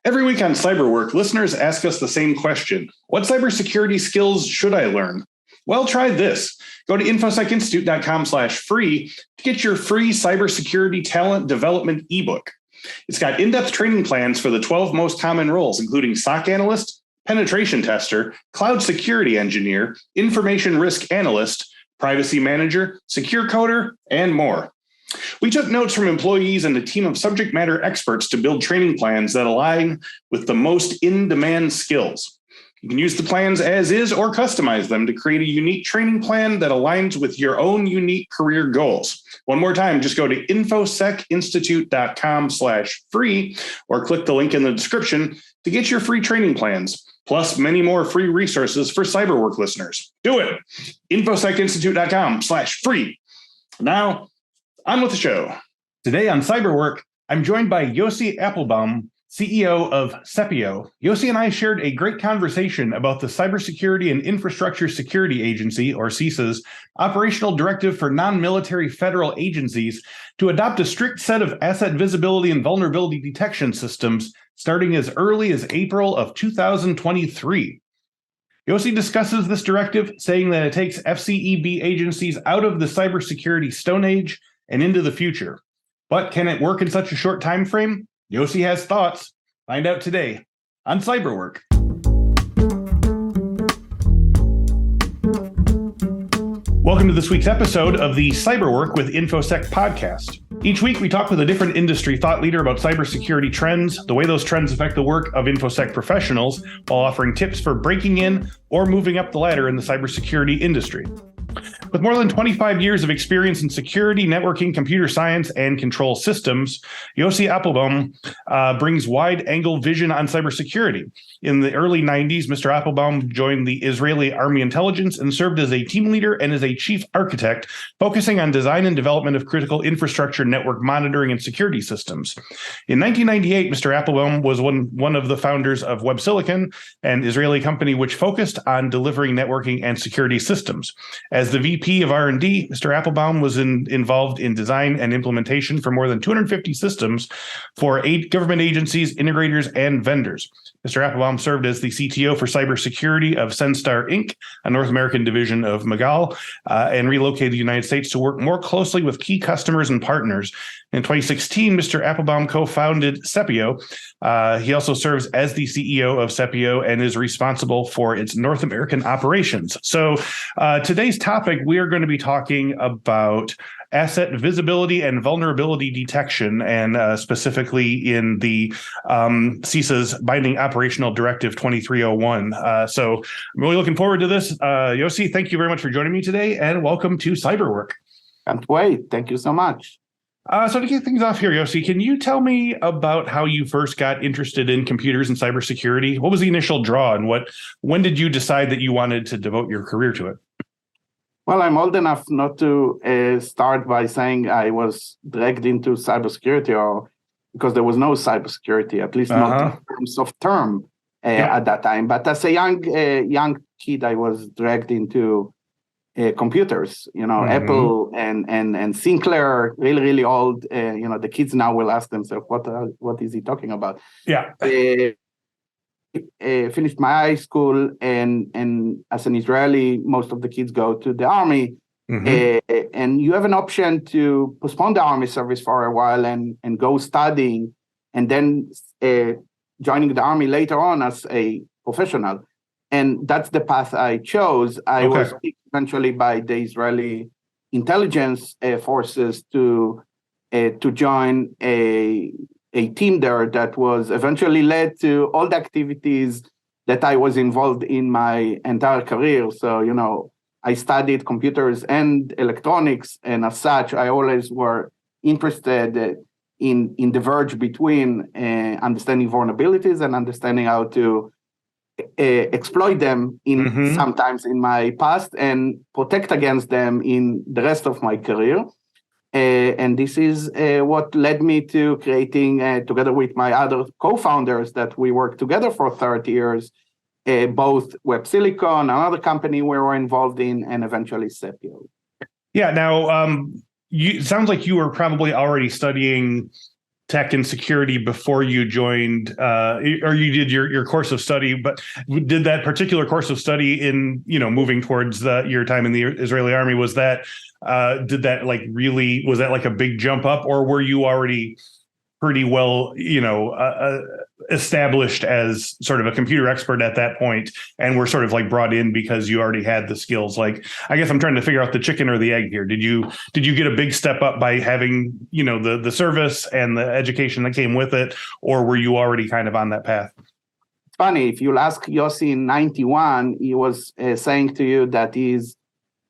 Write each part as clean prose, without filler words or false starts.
Every week on Cyberwork, listeners ask us the same question. What cybersecurity skills should I learn? Well, try this. Go to infosecinstitute.com/free to get your free cybersecurity talent development ebook. It's got in-depth training plans for the 12 most common roles, including SOC analyst, penetration tester, cloud security engineer, information risk analyst, privacy manager, secure coder, and more. We took notes from employees and a team of subject matter experts to build training plans that align with the most in-demand skills. You can use the plans as is or customize them to create a unique training plan that aligns with your own unique career goals. One more time, just go to infosecinstitute.com/free or click the link in the description to get your free training plans, plus many more free resources for Cyberwork listeners. Do it. infosecinstitute.com/free. Now, on with the show. Today on Cyberwork, I'm joined by Yossi Appleboum, CEO of Sepio. Yossi and I shared a great conversation about the Cybersecurity and Infrastructure Security Agency, or CISA's, operational directive for non-military federal agencies to adopt a strict set of asset visibility and vulnerability detection systems starting as early as April of 2023. Yossi discusses this directive, saying that it takes FCEB agencies out of the cybersecurity Stone Age and into the future. But can it work in such a short time frame? Yossi has thoughts. Find out today on Cyberwork. Welcome to this week's episode of the Cyberwork with Infosec podcast. Each week, we talk with a different industry thought leader about cybersecurity trends, the way those trends affect the work of Infosec professionals, while offering tips for breaking in or moving up the ladder in the cybersecurity industry. With more than 25 years of experience in security, networking, computer science, and control systems, Yossi Appleboum brings wide-angle vision on cybersecurity. In the early 90s, Mr. Appleboum joined the Israeli Army Intelligence and served as a team leader and as a chief architect, focusing on design and development of critical infrastructure, network monitoring, and security systems. In 1998, Mr. Appleboum was one of the founders of WebSilicon, an Israeli company which focused on delivering networking and security systems. As the VP of R&D, Mr. Appleboum was involved in design and implementation for more than 250 systems for 8 government agencies, integrators, and vendors. Mr. Appleboum served as the CTO for cybersecurity of Senstar Inc., a North American division of Magal, and relocated to the United States to work more closely with key customers and partners. In 2016, Mr. Appleboum co-founded Sepio. He also serves as the CEO of Sepio and is responsible for its North American operations. So today's topic, we are going to be talking about asset visibility and vulnerability detection, and specifically in the CISA's Binding Operational Directive 2301. So I'm really looking forward to this. Yossi, thank you very much for joining me today, and welcome to Cyberwork. Can't wait. Thank you so much. So to get things off here, Yossi, can you tell me about how you first got interested in computers and cybersecurity? What was the initial draw, and when did you decide that you wanted to devote your career to it? Well, I'm old enough not to start by saying I was dragged into cybersecurity, or because there was no cybersecurity, at least not in terms of term at that time. But as a young kid, I was dragged into computers, Apple and Sinclair, really, really old. The kids now will ask themselves, what is he talking about? Yeah. Finished my high school, and as an Israeli, most of the kids go to the army, and you have an option to postpone the army service for a while and go studying, and then joining the army later on as a professional. And that's the path I chose. I was picked eventually by the Israeli intelligence forces to join a team there that was eventually led to all the activities that I was involved in my entire career. So, I studied computers and electronics, and as such, I always were interested in the verge between understanding vulnerabilities and understanding how to exploit them sometimes in my past and protect against them in the rest of my career. And this is what led me to creating, together with my other co-founders that we worked together for 30 years, both WebSilicon, another company we were involved in, and eventually Sepio. Yeah, now, it sounds like you were probably already studying tech and security before you joined, or you did your course of study, but did that particular course of study in, moving towards your time in the Israeli army, was that, was that like a big jump up, or were you already pretty well, established as sort of a computer expert at that point, and were sort of like brought in because you already had the skills? Like, I guess I'm trying to figure out the chicken or the egg here. Did you get a big step up by having, the service and the education that came with it, or were you already kind of on that path? It's funny, if you'll ask Yossi in 91, he was saying to you that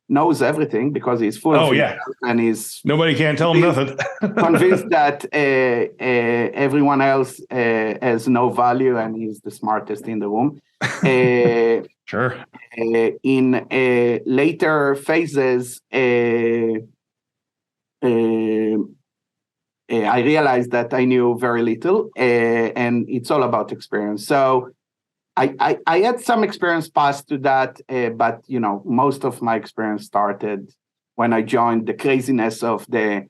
knows everything because he's full of yeah, and he's nobody can tell him nothing. convinced that everyone else has no value and he's the smartest in the room. Sure. In later phases, I realized that I knew very little, and it's all about experience. So I had some experience past to that, but most of my experience started when I joined the craziness of the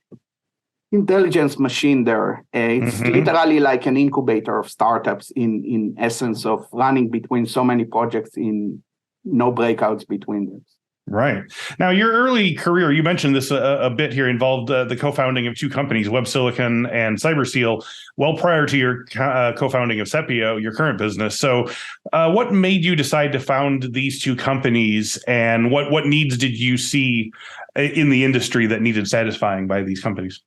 intelligence machine there. It's literally like an incubator of startups in essence, of running between so many projects in no breakouts between them. Right. Now, your early career, you mentioned this a bit here, involved the co-founding of two companies, WebSilicon and CyberSeal, well prior to your co-founding of Sepio, your current business. So what made you decide to found these two companies, and what needs did you see in the industry that needed satisfying by these companies?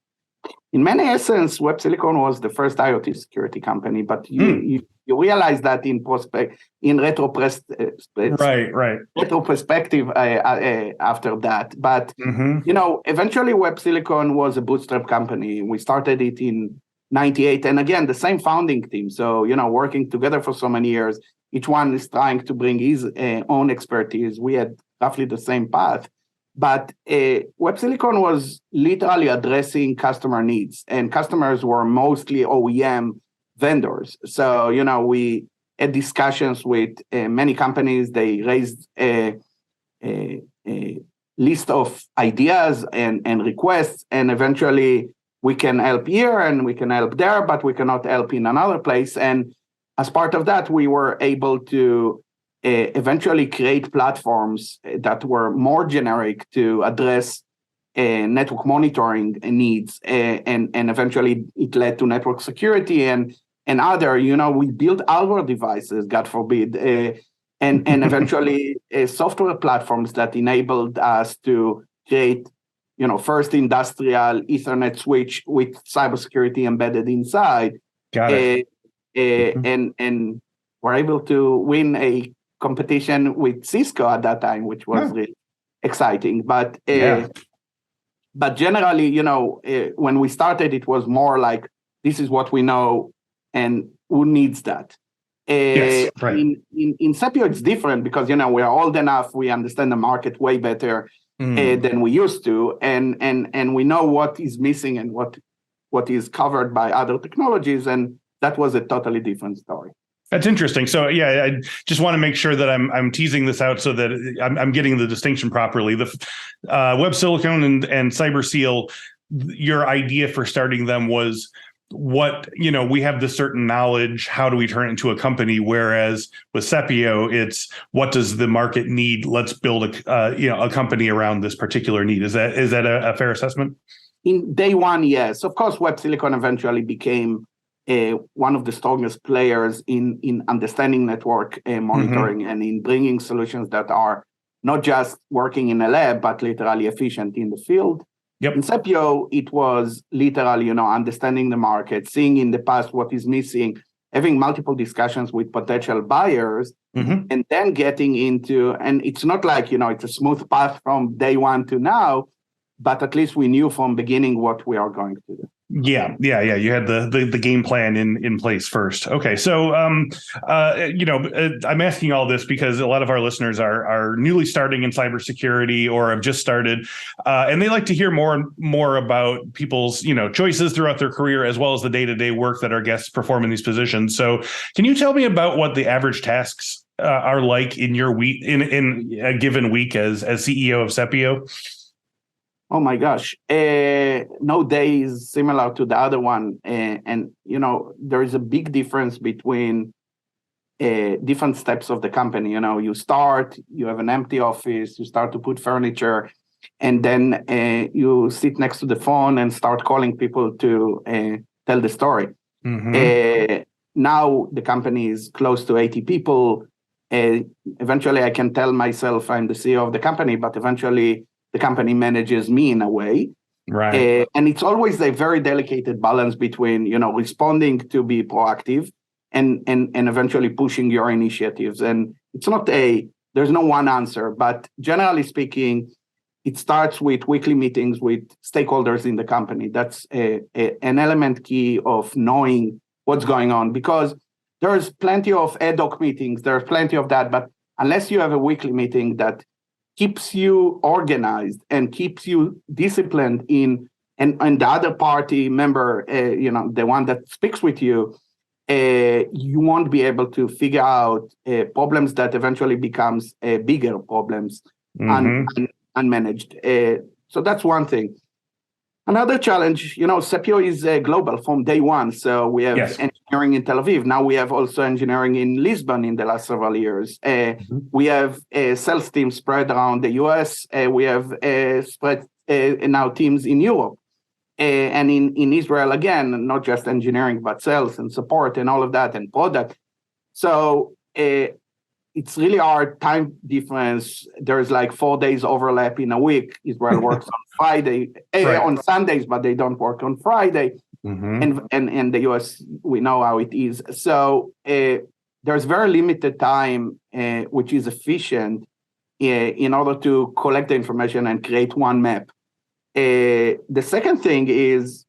In many essence, WebSilicon was the first IoT security company, but you realize that in retrospective after that. But eventually WebSilicon was a bootstrap company. We started it in 98, and again the same founding team. So working together for so many years, each one is trying to bring his own expertise. We had roughly the same path. But WebSilicon was literally addressing customer needs, and customers were mostly OEM vendors. So, we had discussions with many companies. They raised a list of ideas and requests, and eventually we can help here and we can help there, but we cannot help in another place. And as part of that, we were able to eventually create platforms that were more generic to address network monitoring needs, and eventually it led to network security and other. We built hardware devices, God forbid, and eventually software platforms that enabled us to create first industrial Ethernet switch with cybersecurity embedded inside. Got it. And we're able to win a competition with Cisco at that time, which was really exciting. But generally, when we started, it was more like, this is what we know, and who needs that? Yes, right. In Sepio, it's different because we are old enough, we understand the market way better than we used to, and we know what is missing and what is covered by other technologies, and that was a totally different story. That's interesting. So I just want to make sure that I'm teasing this out so that I'm getting the distinction properly. The WebSilicon and CyberSeal, your idea for starting them was, we have this certain knowledge, how do we turn it into a company? Whereas with Sepio, it's, what does the market need? Let's build a company around this particular need. Is that a fair assessment? In day one, yes. Of course, WebSilicon eventually became one of the strongest players in understanding network monitoring and in bringing solutions that are not just working in a lab, but literally efficient in the field. Yep. In Sepio, it was literally, understanding the market, seeing in the past what is missing, having multiple discussions with potential buyers, and then getting into, and it's not like, it's a smooth path from day one to now, but at least we knew from beginning what we are going to do. Yeah. You had the game plan in place first. Okay, so I'm asking all this because a lot of our listeners are newly starting in cybersecurity or have just started, and they like to hear more about people's choices throughout their career, as well as the day-to-day work that our guests perform in these positions. So, can you tell me about what the average tasks are like in your week in a given week as CEO of Sepio? Oh my gosh. No day is similar to the other one. And, there is a big difference between different steps of the company. You start, you have an empty office, you start to put furniture, and then you sit next to the phone and start calling people to tell the story. Now the company is close to 80 people. Eventually, I can tell myself I'm the CEO of the company, but eventually the company manages me in a way. Right. And it's always a very delicate balance between, responding to be proactive and eventually pushing your initiatives. And it's not there's no one answer, but generally speaking, it starts with weekly meetings with stakeholders in the company. That's an element key of knowing what's going on, because there's plenty of ad hoc meetings, there's plenty of that, but unless you have a weekly meeting that keeps you organized and keeps you disciplined and the other party member, the one that speaks with you, you won't be able to figure out problems that eventually becomes bigger problems unmanaged. So that's one thing. Another challenge, Sepio is global from day one. So we have engineering in Tel Aviv. Now we have also engineering in Lisbon in the last several years. We have sales teams spread around the US. We have spread now teams in Europe. And in Israel, again, not just engineering, but sales and support and all of that and product. So it's really our time difference. There's like 4 days overlap in a week. Israel works on Friday, on Sundays, but they don't work on Friday. And the US, we know how it is. So there's very limited time, which is efficient in order to collect the information and create one map. The second thing is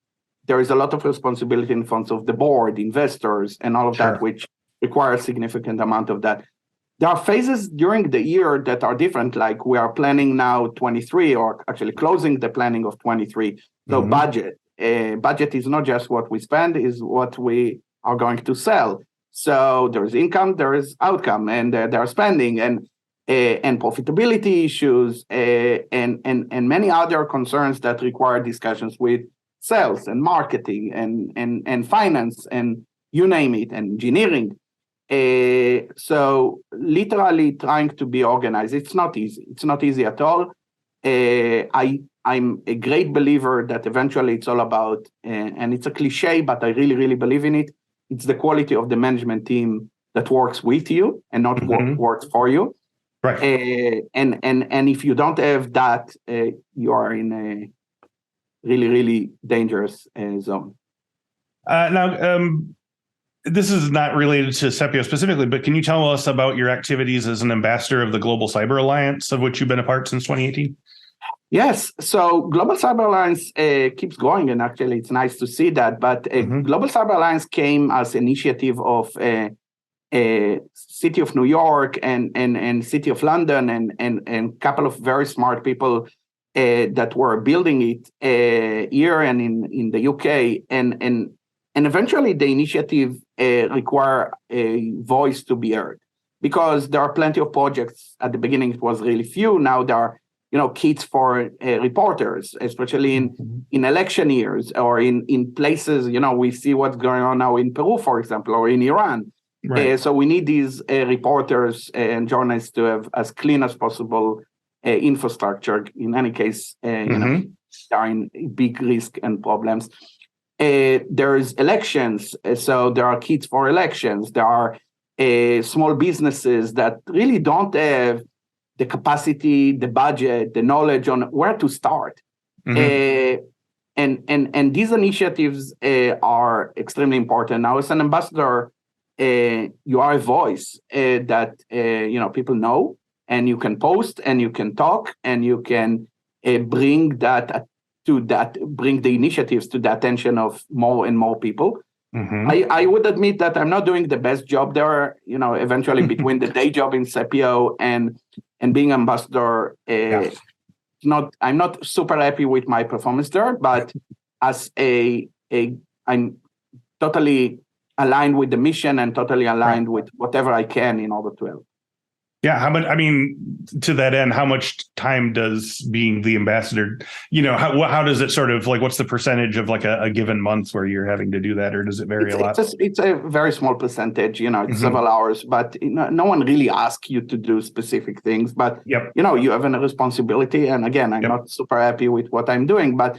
there is a lot of responsibility in front of the board, investors, and all of that, which requires a significant amount of that. There are phases during the year that are different, like we are planning now 23, or actually closing the planning of 23. So budget is not just what we spend, is what we are going to sell. So there's income, there is outcome, and there are spending and profitability issues and many other concerns that require discussions with sales and marketing and finance and you name it, and engineering. So literally trying to be organized. It's not easy. It's not easy at all. I'm a great believer that eventually it's all about, and it's a cliche, but I really, really believe in it. It's the quality of the management team that works with you and not works for you. Right. And if you don't have that, you are in a really, really dangerous zone. This is not related to Sepio specifically, but can you tell us about your activities as an ambassador of the Global Cyber Alliance, of which you've been a part since 2018? Yes. So Global Cyber Alliance keeps going, and actually it's nice to see that. But Global Cyber Alliance came as initiative of City of New York and City of London and a couple of very smart people that were building it here and in the UK. And eventually the initiative require a voice to be heard, because there are plenty of projects. At the beginning, it was really few. Now there are, kits for reporters, especially in election years or in places, we see what's going on now in Peru, for example, or in Iran. Right. So we need these reporters and journalists to have as clean as possible infrastructure. In any case, they are in big risk and problems. There's elections, so there are kits for elections. There are small businesses that really don't have the capacity, the budget, the knowledge on where to start. And these initiatives are extremely important. Now, as an ambassador, you are a voice that people know, and you can post and you can talk and you can bring the initiatives to the attention of more and more people. I would admit that I'm not doing the best job there. Eventually between the day job in Sepio and being ambassador, I'm not super happy with my performance there. But as I'm totally aligned with the mission and totally aligned with whatever I can in order to help. Yeah, how much? I mean, to that end, how much time does being the ambassador? How does it sort of like? What's the percentage of like a given month where you're having to do that, or does it vary a lot? It's a very small percentage. It's Mhm. several hours, but no one really asks you to do specific things. But Yep. you have a responsibility. And again, I'm Yep. not super happy with what I'm doing, but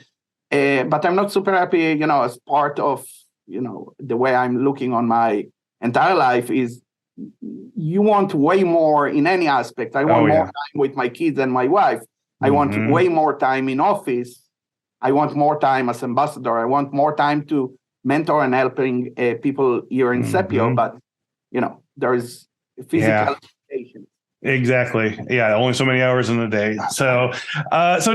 I'm not super happy. As part of the way I'm looking on my entire life is you want way more in any aspect. I want Oh more yeah. time with my kids and my wife. I want Mhm. way more time in office. I want more time as ambassador. I want more time to mentor and helping people here in Sepio. Mhm. But there is physical Yeah. limitations. Exactly. Yeah, only so many hours in a day. So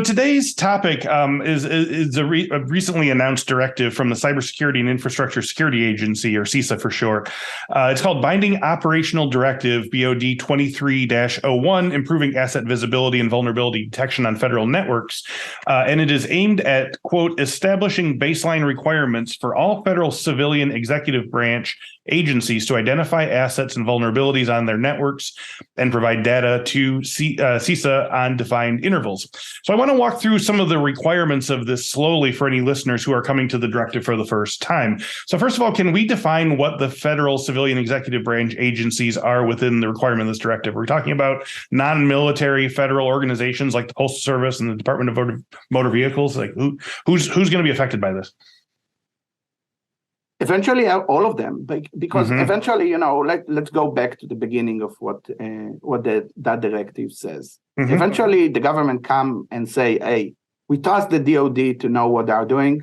today's topic is a recently announced directive from the Cybersecurity and Infrastructure Security Agency, or CISA for short. It's called Binding Operational Directive BOD 23-01, improving asset visibility and vulnerability detection on federal networks, and it is aimed at quote establishing baseline requirements for all federal civilian executive branch agencies to identify assets and vulnerabilities on their networks and provide data to CISA on defined intervals. So I want to walk through some of the requirements of this slowly for any listeners who are coming to the directive for the first time. So first of all, can we define what the federal civilian executive branch agencies are within the requirement of this directive? We're talking about non-military federal organizations like the Postal Service and the Department of Motor Vehicles. Like who's going to be affected by this? Eventually, all of them, because Mhm. eventually, let's go back to the beginning of what that directive says. Mhm. Eventually, the government come and say, "Hey, we trust the DoD to know what they're doing."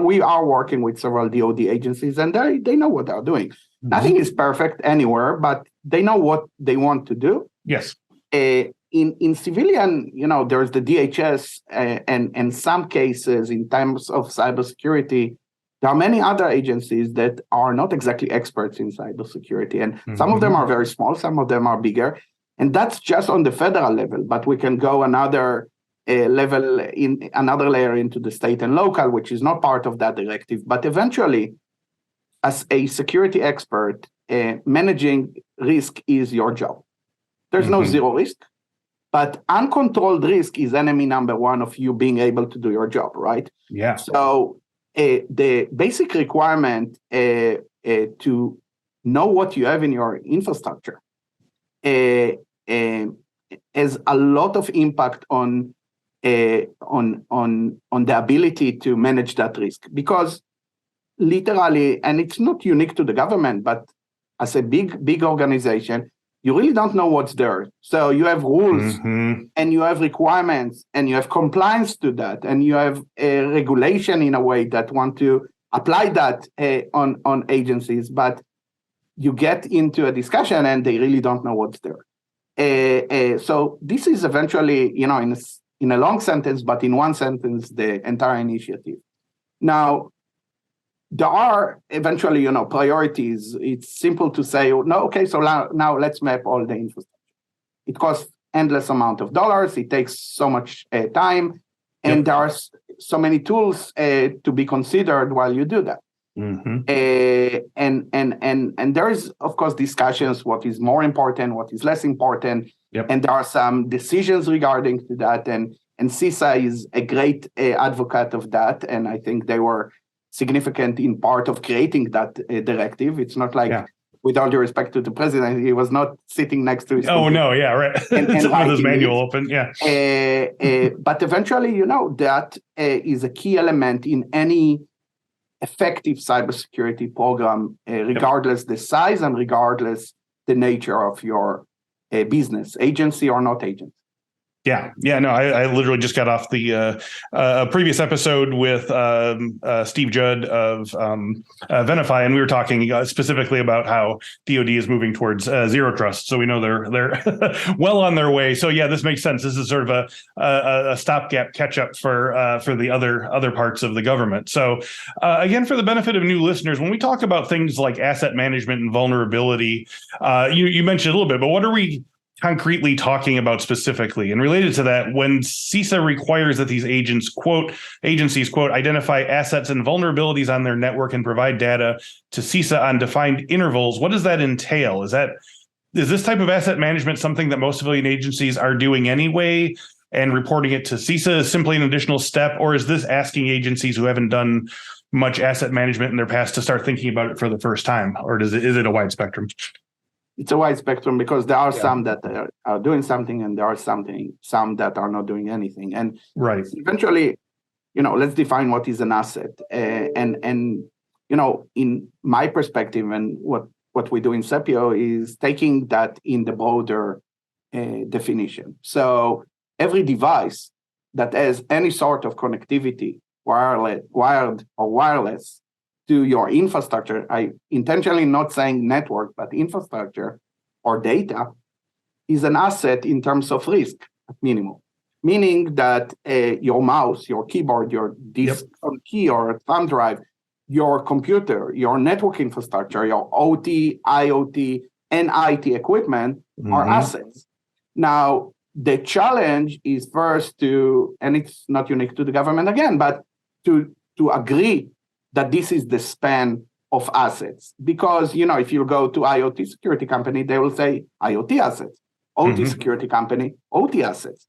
We are working with several DoD agencies, and they know what they're doing. Mhm. Nothing is perfect anywhere, but they know what they want to do. Yes. In civilian, there's the DHS, and some cases in terms of cybersecurity. There are many other agencies that are not exactly experts in cybersecurity, and some of them are very small, some of them are bigger, and that's just on the federal level. But we can go another level in another layer into the state and local, which is not part of that directive. But eventually, as a security expert, managing risk is your job. There's no zero risk, but uncontrolled risk is enemy number one of you being able to do your job, right? Yeah. So the basic requirement to know what you have in your infrastructure has a lot of impact on the ability to manage that risk, because literally, and it's not unique to the government, but as a big organization, you really don't know what's there. So you have rules and you have requirements and you have compliance to that, and you have a regulation in a way that want to apply that on agencies, but you get into a discussion and they really don't know what's there. So this is eventually, in a long sentence, but in one sentence, the entire initiative. Now, there are eventually, priorities. It's simple to say, no, okay, so now let's map all the infrastructure. It costs endless amount of dollars. It takes so much time, and there are so many tools to be considered while you do that. And there is, of course, discussions what is more important, what is less important, and there are some decisions regarding to that. And CISA is a great advocate of that, and I think they were significant in part of creating that directive. It's not like, with all due respect to the president, he was not sitting next to his computer. No, yeah, right. and with his manual open, but eventually, that is a key element in any effective cybersecurity program, regardless the size and regardless the nature of your business, agency or not agency. Yeah. No, I literally just got off the previous episode with Steve Judd of Venafi, and we were talking specifically about how DoD is moving towards zero trust. So we know they're well on their way. So yeah, this makes sense. This is sort of a stopgap catch up for the other parts of the government. So again, for the benefit of new listeners, when we talk about things like asset management and vulnerability, you mentioned a little bit, but what are we concretely talking about specifically? And related to that, when CISA requires that these agencies, quote, identify assets and vulnerabilities on their network and provide data to CISA on defined intervals, what does that entail? Is that is this type of asset management something that most civilian agencies are doing anyway, and reporting it to CISA is simply an additional step, or is this asking agencies who haven't done much asset management in their past to start thinking about it for the first time, or is it a wide spectrum? It's a wide spectrum because there are some that are doing something, and there are some that are not doing anything. And right, eventually, let's define what is an asset. And in my perspective, and what we do in Sepio is taking that in the broader definition. So every device that has any sort of connectivity, wired or wireless, to your infrastructure, I intentionally not saying network, but infrastructure or data, is an asset in terms of risk at minimum. Meaning that your mouse, your keyboard, your disk key or thumb drive, your computer, your network infrastructure, your OT, IoT, and IT equipment are assets. Now, the challenge is first and it's not unique to the government again, but to agree that this is the span of assets. Because, if you go to IoT security company, they will say IoT assets. OT security company, OT assets.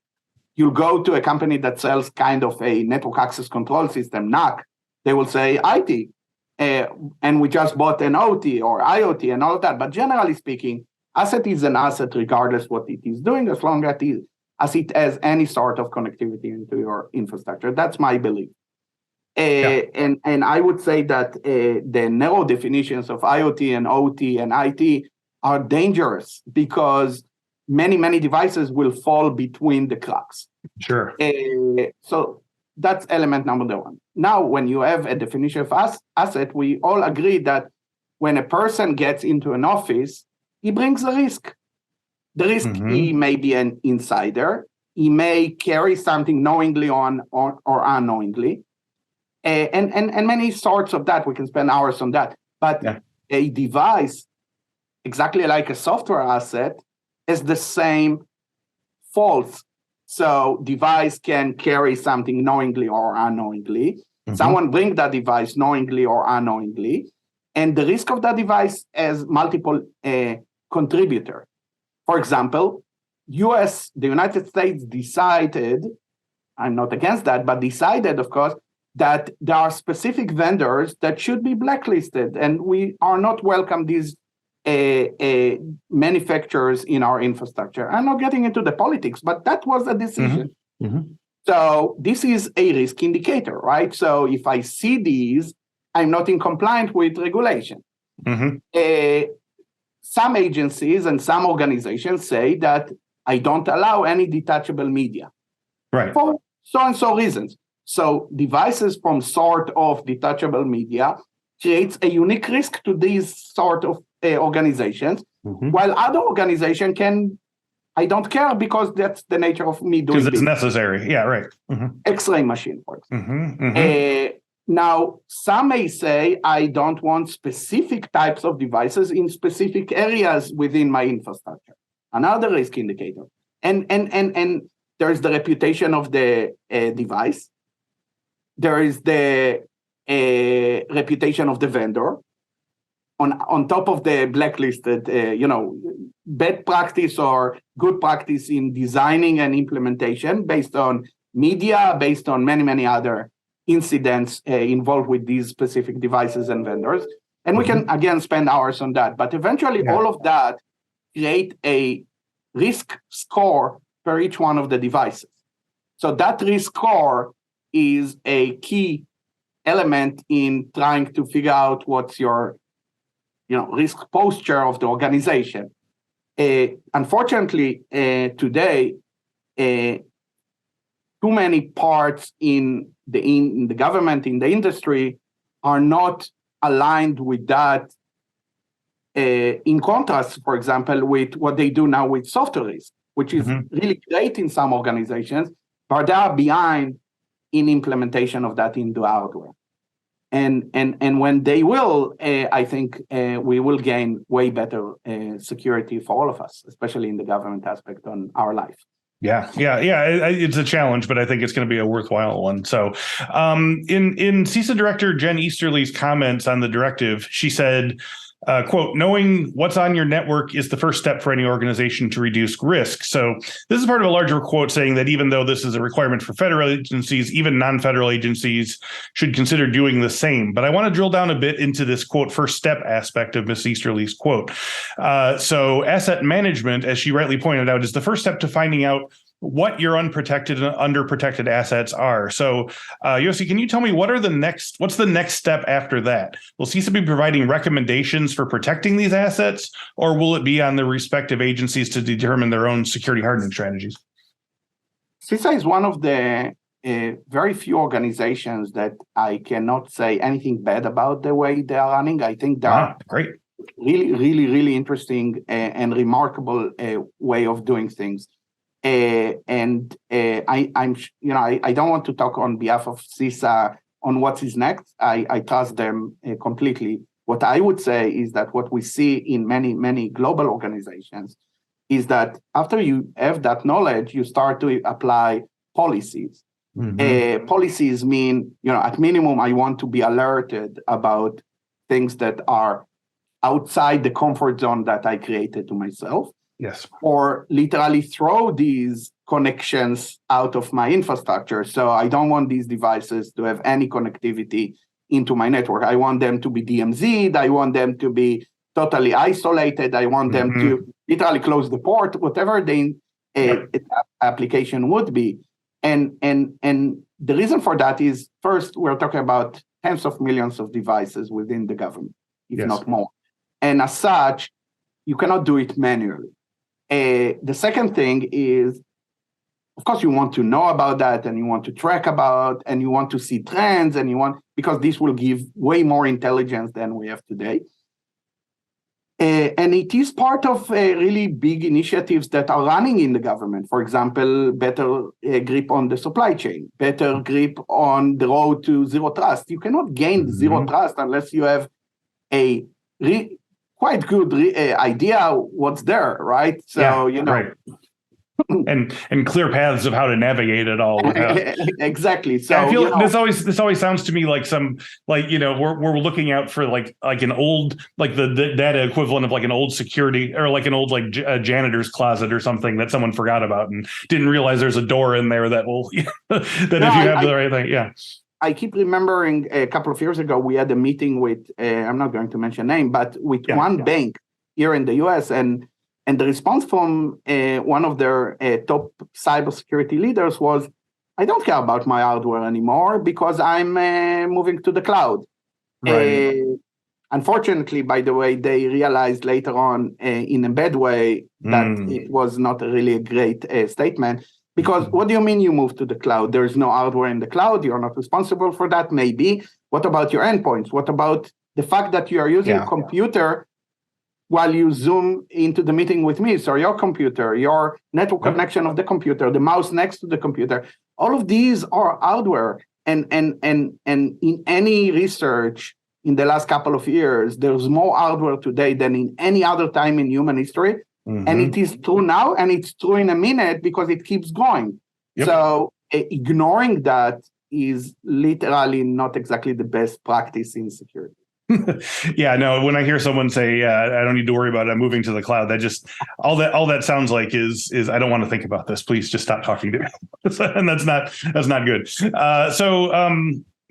You'll go to a company that sells kind of a network access control system, NAC, they will say IT. And we just bought an OT or IoT and all of that. But generally speaking, asset is an asset regardless what it is doing, as long as it has any sort of connectivity into your infrastructure. That's my belief. And I would say that the narrow definitions of IoT and OT and IT are dangerous because many devices will fall between the cracks. Sure. So that's element number one. Now, when you have a definition of asset, we all agree that when a person gets into an office, he brings a risk. The risk, he may be an insider. He may carry something knowingly or unknowingly. And many sorts of that. We can spend hours on that. But a device, exactly like a software asset, is the same faults. So device can carry something knowingly or unknowingly. Someone bring that device knowingly or unknowingly. And the risk of that device has multiple contributors. For example, the United States decided, I'm not against that, but decided, of course, that there are specific vendors that should be blacklisted, and we are not welcome these manufacturers in our infrastructure. I'm not getting into the politics, but that was a decision. So this is a risk indicator, right? So if I see these, I'm not in compliance with regulation. Some agencies and some organizations say that I don't allow any detachable media, right, for so and so reasons. So devices from sort of detachable media creates a unique risk to these sort of organizations, while other organizations I don't care because that's the nature of me doing because it's business. necessary. Yeah, right. X-ray machine, for example. Now, some may say I don't want specific types of devices in specific areas within my infrastructure. Another risk indicator. And there's the reputation of the device. There is the reputation of the vendor. On top of the blacklisted, bad practice or good practice in designing and implementation based on media, based on many other incidents involved with these specific devices and vendors. And we can, again, spend hours on that. But eventually, all of that create a risk score for each one of the devices. So that risk score is a key element in trying to figure out what's your risk posture of the organization. Unfortunately, today, too many parts in the government, in the industry, are not aligned with that. In contrast, for example, with what they do now with software risk, which is really great in some organizations, but they are behind in implementation of that into hardware. And when they will, I think we will gain way better security for all of us, especially in the government aspect on our life. Yeah. It's a challenge, but I think it's going to be a worthwhile one. So in CISA Director Jen Easterly's comments on the directive, she said, quote, knowing what's on your network is the first step for any organization to reduce risk. So this is part of a larger quote saying that even though this is a requirement for federal agencies, even non-federal agencies should consider doing the same. But I want to drill down a bit into this quote, first step aspect of Ms. Easterly's quote. So asset management, as she rightly pointed out, is the first step to finding out what your unprotected and underprotected assets are. So, Yossi, can you tell me what's the next step after that? Will CISA be providing recommendations for protecting these assets, or will it be on the respective agencies to determine their own security hardening strategies? CISA is one of the very few organizations that I cannot say anything bad about the way they are running. I think they're great. Really interesting and remarkable way of doing things. I don't want to talk on behalf of CISA on what is next. I trust them completely. What I would say is that what we see in many global organizations is that after you have that knowledge, you start to apply policies. Policies mean, at minimum, I want to be alerted about things that are outside the comfort zone that I created to myself. Yes. Or literally throw these connections out of my infrastructure. So I don't want these devices to have any connectivity into my network. I want them to be DMZ'd. I want them to be totally isolated. I want them to literally close the port, whatever the application would be. And the reason for that is, first, we're talking about tens of millions of devices within the government, if not more. And as such, you cannot do it manually. The second thing is, of course, you want to know about that, and you want to track about, and you want to see trends, because this will give way more intelligence than we have today. And it is part of really big initiatives that are running in the government. For example, better grip on the supply chain, better grip on the road to zero trust. You cannot gain zero trust unless you have a quite good idea what's there, right? So, right. and clear paths of how to navigate it all. Exactly. So I feel this always sounds to me like we're looking out for like an old, like the data equivalent of like an old security or like an old janitor's closet or something that someone forgot about and didn't realize there's a door in there that will if you have the right thing. Yeah. I keep remembering a couple of years ago, we had a meeting with, I'm not going to mention name, but with one bank here in the US. And the response from one of their top cybersecurity leaders was, I don't care about my hardware anymore because I'm moving to the cloud. Right. Unfortunately, by the way, they realized later on in a bad way that it was not really a great statement. Because what do you mean you move to the cloud? There is no hardware in the cloud. You're not responsible for that, maybe. What about your endpoints? What about the fact that you are using a computer while you Zoom into the meeting with me? So your computer, your network connection of the computer, the mouse next to the computer, all of these are hardware. And in any research in the last couple of years, there's more hardware today than in any other time in human history. And it is true now, and it's true in a minute because it keeps going. So ignoring that is literally not exactly the best practice in security. Yeah, no, when I hear someone say, I don't need to worry about it, I'm moving to the cloud, that just all that sounds like is I don't want to think about this. Please just stop talking to me. And that's not good.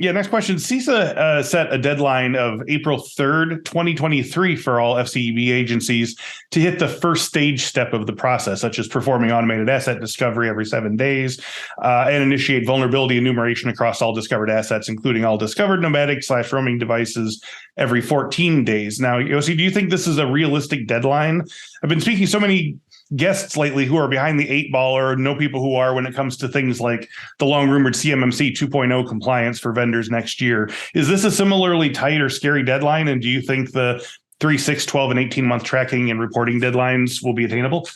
Next question. CISA set a deadline of April 3rd, 2023 for all FCEB agencies to hit the first stage step of the process, such as performing automated asset discovery every 7 days and initiate vulnerability enumeration across all discovered assets, including all discovered nomadic/roaming devices every 14 days. Now, Yossi, do you think this is a realistic deadline? I've been speaking to so many guests lately who are behind the 8 ball or know people who are when it comes to things like the long rumored CMMC 2.0 compliance for vendors next year. Is this a similarly tight or scary deadline? And do you think the 3, 6, 12, and 18-month tracking and reporting deadlines will be attainable?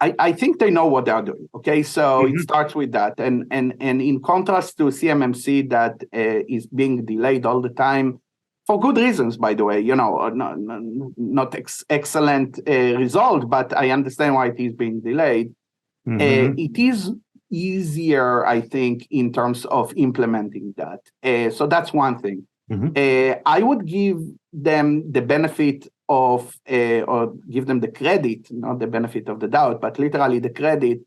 I think they know what they are doing. Okay, so it starts with that. And in contrast to CMMC that is being delayed all the time, for good reasons, by the way, not excellent result, but I understand why it is being delayed. It is easier, I think, in terms of implementing that. So that's one thing. I would give them the benefit of, or give them the credit, not the benefit of the doubt, but literally the credit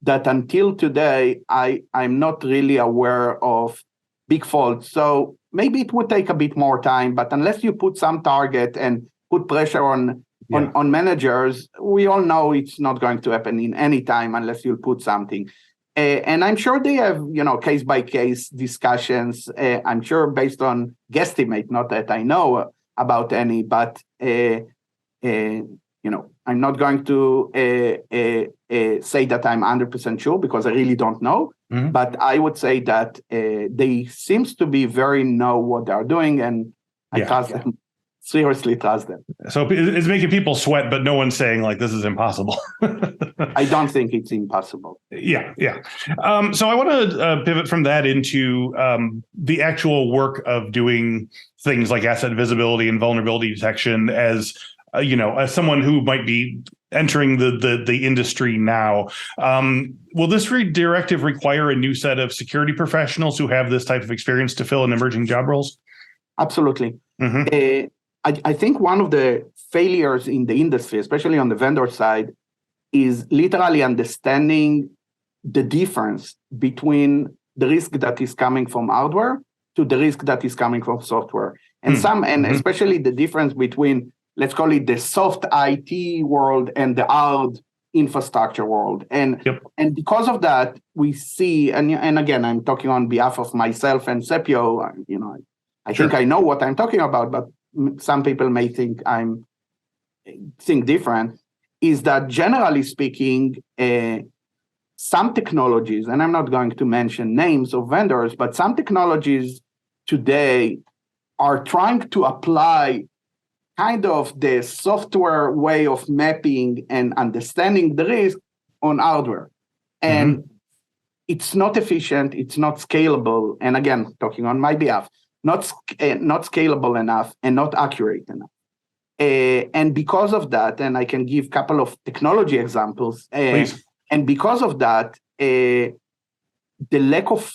that until today, I'm not really aware of big faults. So maybe it would take a bit more time, but unless you put some target and put pressure on managers, we all know it's not going to happen in any time unless you put something. And I'm sure they have, case by case discussions. I'm sure based on guesstimate, not that I know about any, but I'm not going to say that I'm 100% sure because I really don't know. But I would say that they seems to be very know what they are doing, and I trust them. Seriously trust them. So it's making people sweat, but no one's saying like this is impossible. I don't think it's impossible. Yeah. So I want to pivot from that into the actual work of doing things like asset visibility and vulnerability detection as as someone who might be entering the industry now. Will this directive require a new set of security professionals who have this type of experience to fill in emerging job roles? Absolutely. I think one of the failures in the industry, especially on the vendor side, is literally understanding the difference between the risk that is coming from hardware to the risk that is coming from software. And especially the difference between, let's call it the soft IT world and the hard infrastructure world. And because of that, we see, and again, I'm talking on behalf of myself and Sepio, I think I know what I'm talking about, but some people may think think different, is that generally speaking, some technologies, and I'm not going to mention names of vendors, but some technologies today are trying to apply kind of the software way of mapping and understanding the risk on hardware. And it's not efficient, it's not scalable. And again, talking on my behalf, not scalable enough and not accurate enough. And because of that, and I can give a couple of technology examples, and because of that, the lack of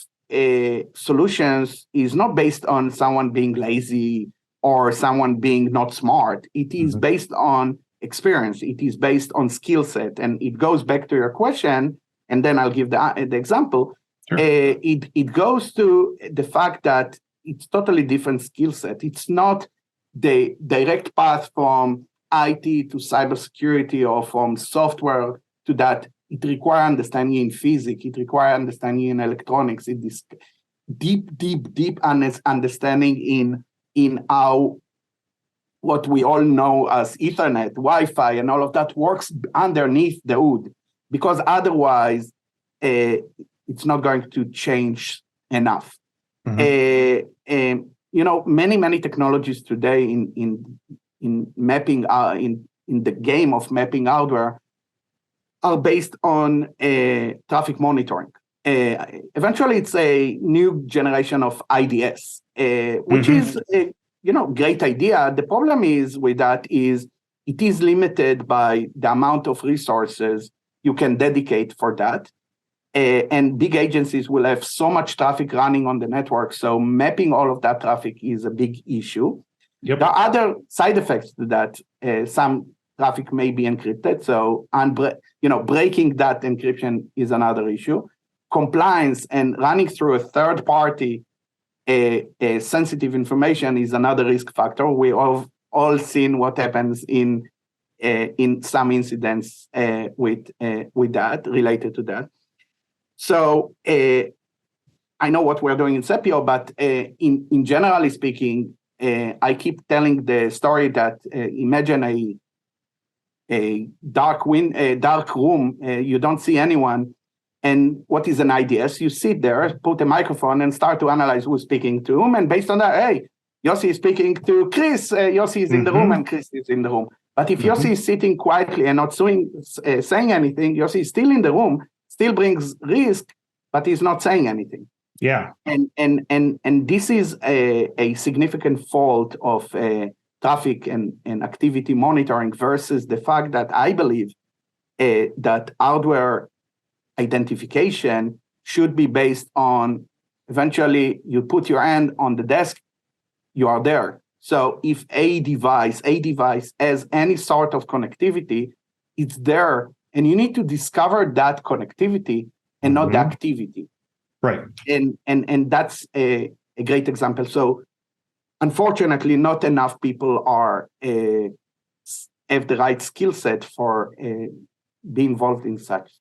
solutions is not based on someone being lazy or someone being not smart. It is based on experience. It is based on skill set. And it goes back to your question, and then I'll give the example. Sure. It goes to the fact that it's totally different skill set. It's not the direct path from IT to cybersecurity or from software to that. It requires understanding in physics. It requires understanding in electronics. It is deep understanding in how what we all know as Ethernet, Wi-Fi, and all of that works underneath the hood. Because otherwise, it's not going to change enough. Many technologies today in mapping in the game of mapping hardware are based on traffic monitoring. Eventually, it's a new generation of IDS, which is a great idea. The problem is with that is it is limited by the amount of resources you can dedicate for that. And big agencies will have so much traffic running on the network. So mapping all of that traffic is a big issue. There are other side effects to that. Some traffic may be encrypted. So breaking that encryption is another issue. Compliance and running through a third party sensitive information is another risk factor. We have all seen what happens in some incidents with that, related to that. So I know what we're doing in Sepio, but in generally speaking, I keep telling the story that imagine a dark room, you don't see anyone. And what is an IDS? You sit there, put a microphone, and start to analyze who's speaking to whom. And based on that, hey, Yossi is speaking to Chris. Yossi is in the room, and Chris is in the room. But if Yossi is sitting quietly and not saying anything, Yossi is still in the room, still brings risk, but he's not saying anything. Yeah. And this is a significant fault of traffic and activity monitoring versus the fact that I believe that hardware identification should be based on, eventually you put your hand on the desk you are there. So if a device has any sort of connectivity, it's there, and you need to discover that connectivity and not the activity. Right. And that's a great example. So unfortunately, not enough people are have the right skill set for be involved in such.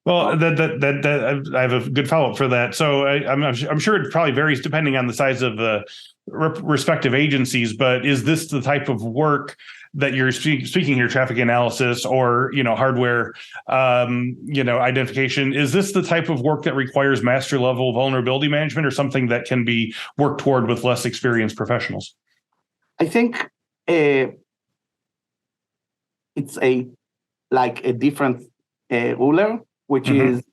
Well, that I have a good follow-up for that. So I'm sure it probably varies depending on the size of the respective agencies, but is this the type of work that you're speaking here, traffic analysis or, hardware, identification? Is this the type of work that requires master level vulnerability management, or something that can be worked toward with less experienced professionals? I think it's a different ruler, which is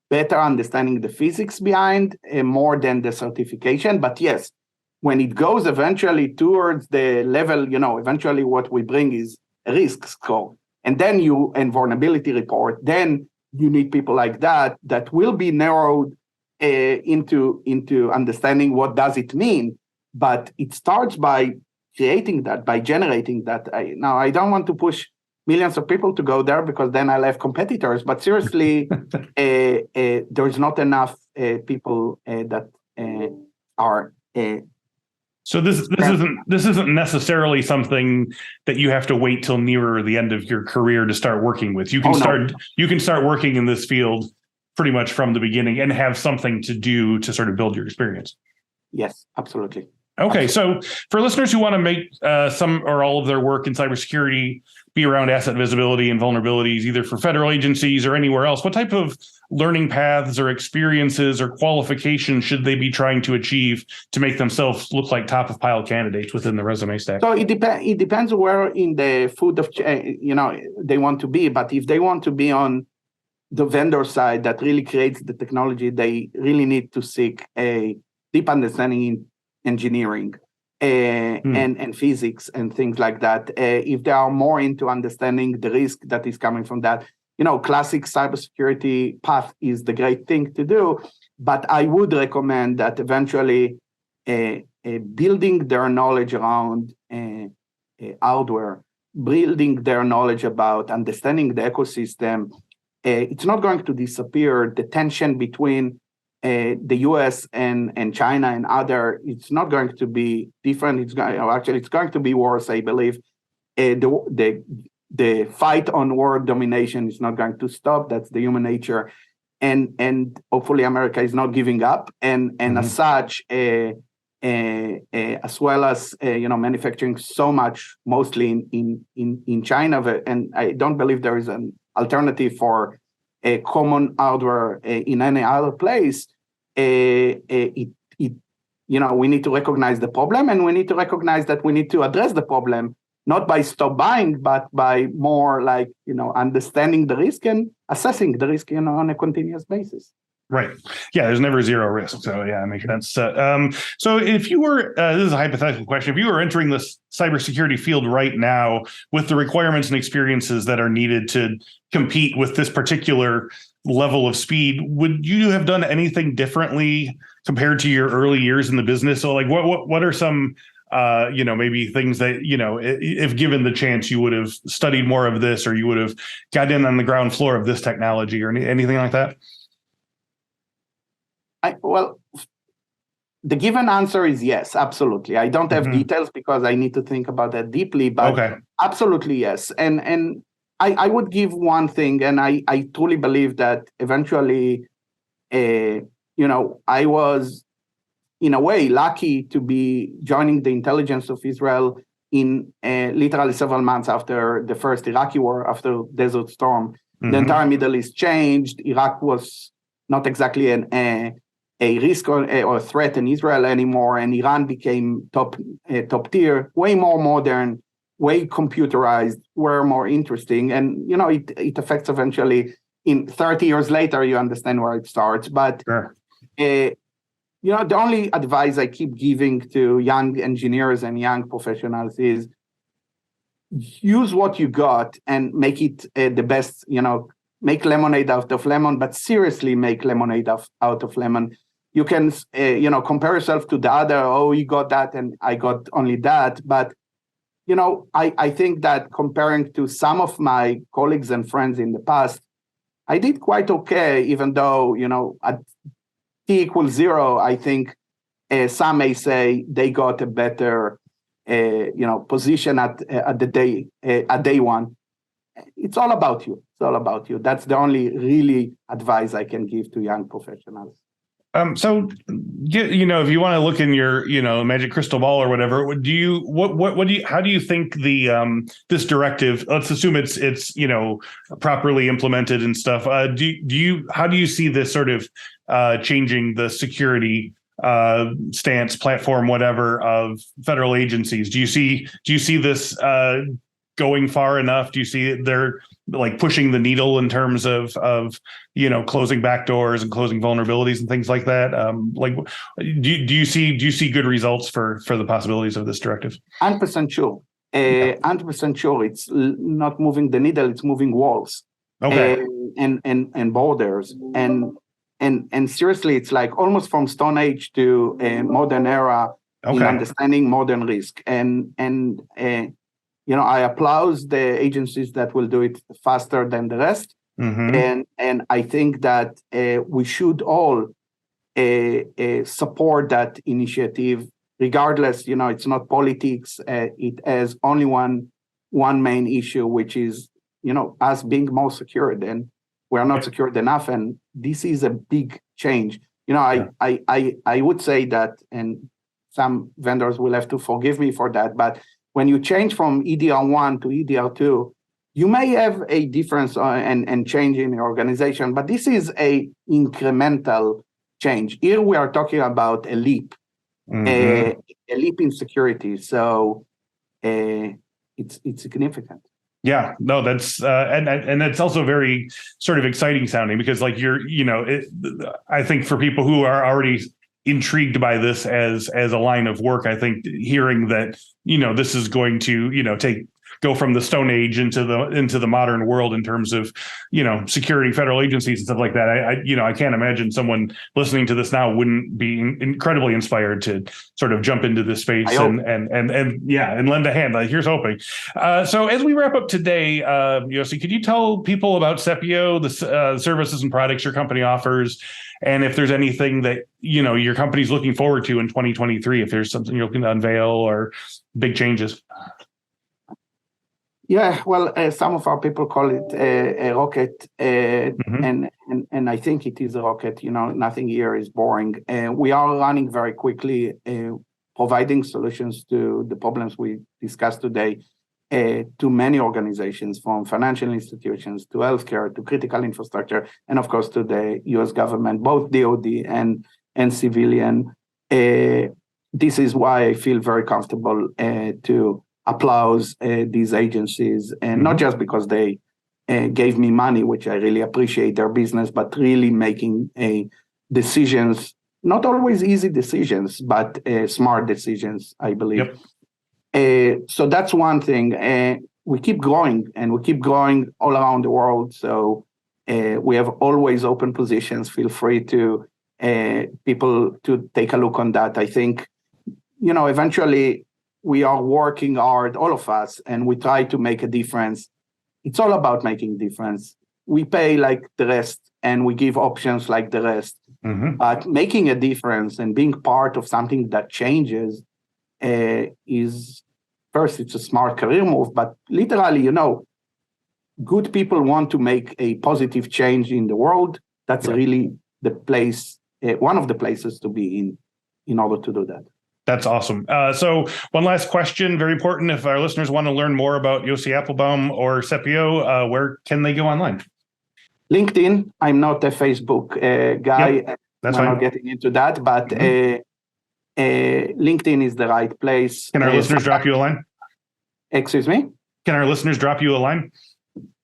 better understanding the physics behind more than the certification. But yes, when it goes eventually towards the level, eventually what we bring is a risk score. And then and vulnerability report, then you need people like that will be narrowed into understanding what does it mean. But it starts by creating that, by generating that. Now, I don't want to push millions of people to go there, because then I'll have competitors. But seriously, there's not enough people that are. So this isn't necessarily something that you have to wait till nearer the end of your career to start working with. You can start working in this field pretty much from the beginning and have something to do to sort of build your experience. Yes, absolutely. Okay, so for listeners who want to make some or all of their work in cybersecurity be around asset visibility and vulnerabilities, either for federal agencies or anywhere else, what type of learning paths or experiences or qualifications should they be trying to achieve to make themselves look like top of pile candidates within the resume stack? So it depends where in the food of they want to be. But if they want to be on the vendor side that really creates the technology, they really need to seek a deep understanding in engineering and physics and things like that. If they are more into understanding the risk that is coming from that, classic cybersecurity path is the great thing to do. But I would recommend that eventually building their knowledge around hardware, building their knowledge about understanding the ecosystem. It's not going to disappear. The tension between the US and China and other, it's not going to be different. It's going to be worse, I believe. The fight on world domination is not going to stop. That's the human nature. And hopefully America is not giving up. And as such, as well as manufacturing so much, mostly in China, and I don't believe there is an alternative for a common hardware in any other place. We need to recognize the problem, and we need to recognize that we need to address the problem, not by stop buying, but by more understanding the risk and assessing the risk on a continuous basis. Right. Yeah, there's never zero risk. So yeah, it makes sense. So if you were, this is a hypothetical question, if you were entering the cybersecurity field right now with the requirements and experiences that are needed to compete with this particular level of speed, would you have done anything differently compared to your early years in the business? So like what are some maybe things that, if given the chance, you would have studied more of this, or you would have got in on the ground floor of this technology, or anything like that? The given answer is yes, absolutely. I don't have details because I need to think about that deeply, but absolutely yes. And I would give one thing, and I truly believe that eventually, I was in a way lucky to be joining the intelligence of Israel in literally several months after the first Iraqi war, after Desert Storm. The entire Middle East changed. Iraq was not exactly a risk or a threat in Israel anymore, and Iran became top tier, way more modern, way computerized, way more interesting. And it affects eventually. In 30 years later, you understand where it starts. But the only advice I keep giving to young engineers and young professionals is use what you got and make it the best. Make lemonade out of lemon, but seriously make lemonade out of lemon. you can compare yourself to the other. Oh, you got that and I got only that. But I think that comparing to some of my colleagues and friends in the past, I did quite okay, even though at t equals 0, I think some may say they got a better position at day one. It's all about you. It's all about you. That's the only really advice I can give to young professionals. So, if you want to look in your, magic crystal ball or whatever, how do you think this directive, let's assume it's properly implemented and stuff. How do you see this sort of changing the security stance, platform, whatever, of federal agencies? Do you see this going far enough? Do you see they're like pushing the needle in terms of closing backdoors and closing vulnerabilities and things like that? Do you see good results for the possibilities of this directive? 100% sure. 100% sure. It's not moving the needle; it's moving walls. Okay. And borders and seriously, it's like almost from Stone Age to a modern era in understanding modern risk. I applaud the agencies that will do it faster than the rest. Mm-hmm. And I think that we should all support that initiative, regardless. It's not politics. It has only one main issue, which is us being more secured, and we're not secured enough. And this is a big change. I would say that, and some vendors will have to forgive me for that, but when you change from EDR1 to EDR2, you may have a difference and change in your organization, but this is a incremental change. Here we are talking about a leap, a leap in security. So it's significant. Yeah, no, that's and it's also very sort of exciting sounding, because like I think for people who are already intrigued by this as a line of work, I think hearing that this is going to go from the Stone Age into the modern world in terms of security, federal agencies and stuff like that. I can't imagine someone listening to this now wouldn't be incredibly inspired to sort of jump into this space and lend a hand. Here's hoping. So as we wrap up today, Yossi, could you tell people about Sepio, the services and products your company offers, and if there's anything that your company's looking forward to in 2023, if there's something you're looking to unveil or big changes? Yeah, well, some of our people call it a rocket, and I think it is a rocket. Nothing here is boring. We are running very quickly, providing solutions to the problems we discussed today to many organizations, from financial institutions to healthcare to critical infrastructure, and of course to the U.S. government, both DoD and civilian. This is why I feel very comfortable to applaud these agencies, and not just because they gave me money, which I really appreciate their business, but really making decisions, not always easy decisions, but smart decisions, I believe. Yep. So that's one thing. We keep growing, and we keep growing all around the world. So we have always open positions. Feel free to people to take a look on that. I think, eventually, we are working hard, all of us, and we try to make a difference. It's all about making a difference. We pay like the rest, and we give options like the rest. But making a difference and being part of something that changes is, first, it's a smart career move, but literally, good people want to make a positive change in the world. That's really the place, one of the places to be in order to do that. That's awesome. So one last question, very important. If our listeners want to learn more about Yossi Appleboum or Sepio, where can they go online? LinkedIn. I'm not a Facebook guy. Yep, that's fine. I'm not getting into that, but LinkedIn is the right place. Can our listeners drop you a line? Excuse me? Can our listeners drop you a line?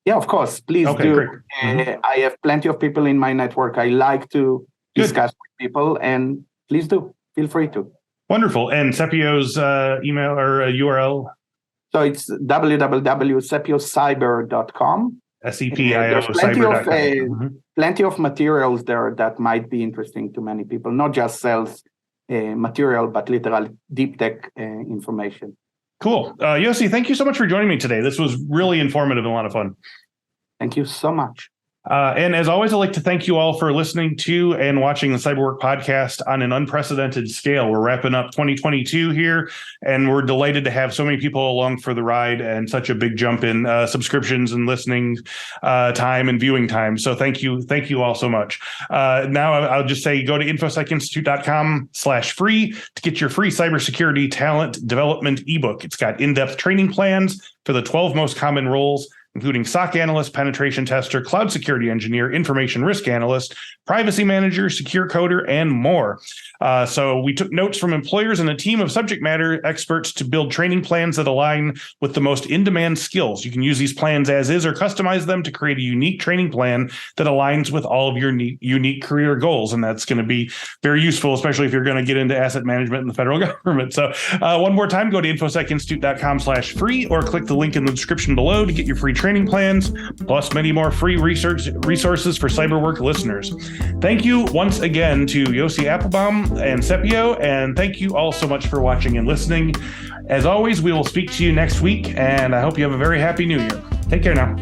Yeah, of course. Please do. Great. I have plenty of people in my network. I like to discuss with people, and please do. Feel free to. Wonderful. And Sepio's email or URL? So it's www.sepiocyber.com. SEPIO, There's cyber.com. plenty of materials there that might be interesting to many people, not just sales material, but literal deep tech information. Cool. Yossi, thank you so much for joining me today. This was really informative and a lot of fun. Thank you so much. And as always, I'd like to thank you all for listening to and watching the Cyberwork podcast on an unprecedented scale. We're wrapping up 2022 here, and we're delighted to have so many people along for the ride and such a big jump in subscriptions and listening time and viewing time. So thank you all so much. Now I'll just say go to infosecinstitute.com/free to get your free cybersecurity talent development ebook. It's got in-depth training plans for the 12 most common roles, including SOC analyst, penetration tester, cloud security engineer, information risk analyst, privacy manager, secure coder, and more. So we took notes from employers and a team of subject matter experts to build training plans that align with the most in-demand skills. You can use these plans as is or customize them to create a unique training plan that aligns with all of your unique career goals. And that's going to be very useful, especially if you're going to get into asset management in the federal government. So one more time, go to infosecinstitute.com/free or click the link in the description below to get your free training plans, plus many more free resources for Cyberwork listeners. Thank you once again to Yossi Appleboum and Sepio, and thank you all so much for watching and listening. As always, we will speak to you next week, and I hope you have a very happy new year. Take care now.